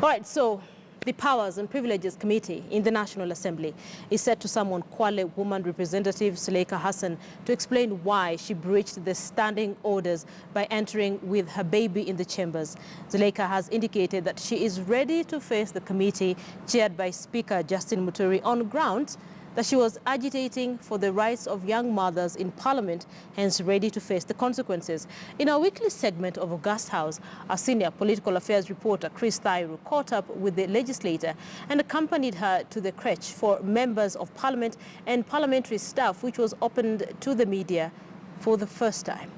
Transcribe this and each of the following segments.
right, so the Powers and Privileges Committee in the National Assembly is set to summon Kwale Women Rep.Zulekha Hassan to explain why she breached the standing orders by entering with her baby in the chambers. Zulekha has indicated that she is ready to face the committee chaired by Speaker Justin Muturi on grounds that she was agitating for the rights of young mothers in Parliament, hence ready to face the consequences. In our weekly segment of August House, our senior political affairs reporter Chris Thairu caught up with the legislator and accompanied her to the crèche for members of Parliament and parliamentary staff, which was opened to the media for the first time.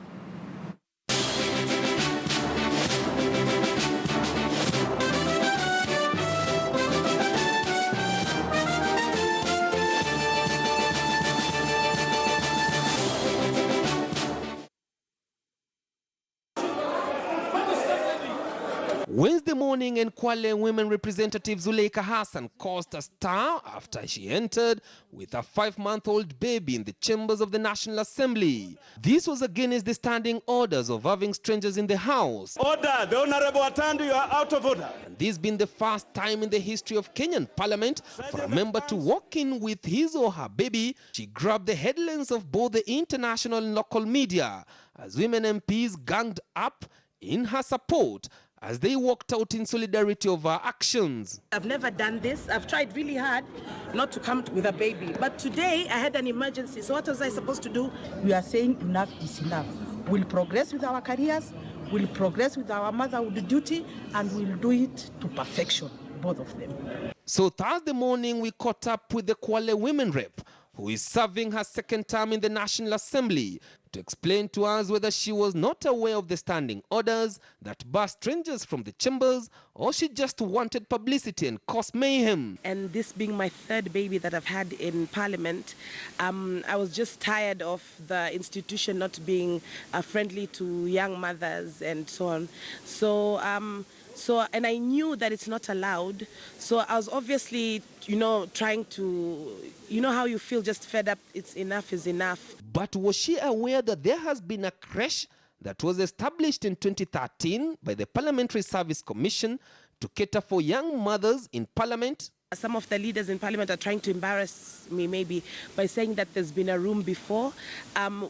Wednesday morning, and Kwale Women Representative Zulekha Hassan caused a stir after she entered with a 5-month-old baby in the chambers of the National Assembly. This was against the standing orders of having strangers in the house. Order! The Honorable Atandu, you are out of order. And this being the first time in the history of Kenyan Parliament for a member to walk in with his or her baby. She grabbed the headlines of both the international and local media as women MPs ganged up in her support as they walked out in solidarity of her actions. I've never done this. I've tried really hard not to come with a baby. But today I had an emergency. So what was I supposed to do? We are saying enough is enough. We'll progress with our careers, we'll progress with our motherhood duty, and we'll do it to perfection, both of them. So Thursday morning we caught up with the Kwale Women Rep, who is serving her second term in the National Assembly, to explain to us whether she was not aware of the standing orders that barred strangers from the chambers, or she just wanted publicity and cause mayhem. And this being my third baby that I've had in Parliament, I was just tired of the institution not being friendly to young mothers and so on. And I knew that it's not allowed. So I was obviously, trying to, how you feel just fed up, it's enough is enough. But was she aware that there has been a crèche that was established in 2013 by the Parliamentary Service Commission to cater for young mothers in Parliament? Some of the leaders in Parliament are trying to embarrass me maybe by saying that there's been a room before.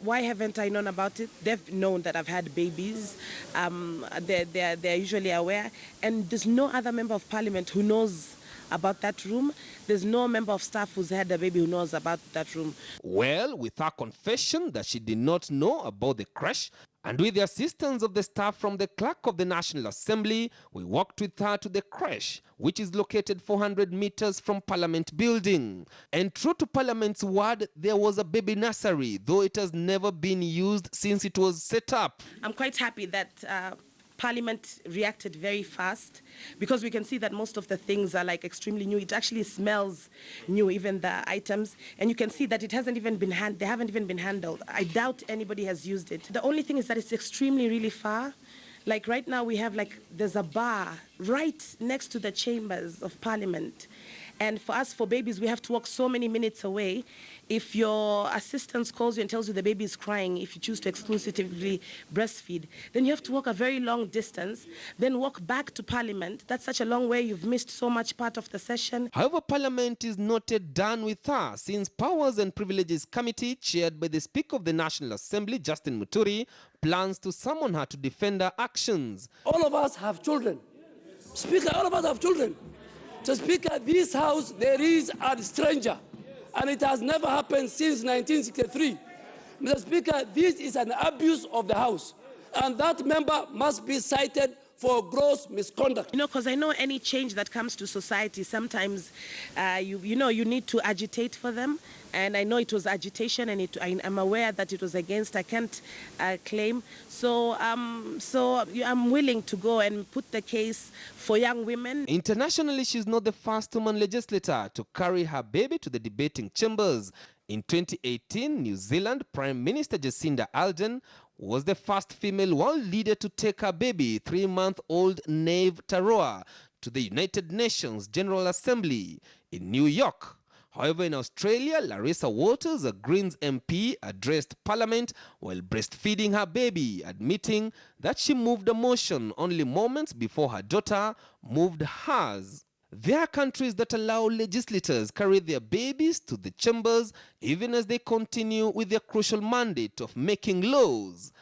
Why haven't I known about it? They've known that I've had babies. They're usually aware. And there's no other member of Parliament who knows about that room. There's no member of staff who's had a baby who knows about that room. Well, with her confession that she did not know about the crèche, and with the assistance of the staff from the clerk of the National Assembly, we walked with her to the crèche, which is located 400 meters from Parliament building. And true to Parliament's word, there was a baby nursery, though it has never been used since it was set up. I'm quite happy that Parliament reacted very fast, because we can see that most of the things are like extremely new. It actually smells new, even the items, and you can see that it hasn't even been they haven't even been handled. I doubt anybody has used it. The only thing is that it's extremely really far. Like right now we have there's a bar right next to the chambers of Parliament. And for us, for babies, we have to walk so many minutes away. If your assistant calls you and tells you the baby is crying, if you choose to exclusively breastfeed, then you have to walk a very long distance, then walk back to Parliament. That's such a long way. You've missed so much part of the session. However, Parliament is not yet done with her, since Powers and Privileges Committee, chaired by the Speaker of the National Assembly, Justin Muturi, plans to summon her to defend her actions. All of us have children. Speaker, all of us have children. So Speaker, this house, there is a stranger, and it has never happened since 1963. Mr. Speaker, this is an abuse of the house, and that member must be cited for gross misconduct. Because I know any change that comes to society, sometimes you need to agitate for them. And I know it was agitation, and I'm aware that it was against, I can't claim. So I'm willing to go and put the case for young women. Internationally, she's not the first woman legislator to carry her baby to the debating chambers. In 2018, New Zealand Prime Minister Jacinda Ardern was the first female world leader to take her baby, 3-month-old Nave Taroa, to the United Nations General Assembly in New York. However, in Australia, Larissa Waters, a Greens MP, addressed Parliament while breastfeeding her baby, admitting that she moved a motion only moments before her daughter moved hers. There are countries that allow legislators carry their babies to the chambers even as they continue with their crucial mandate of making laws.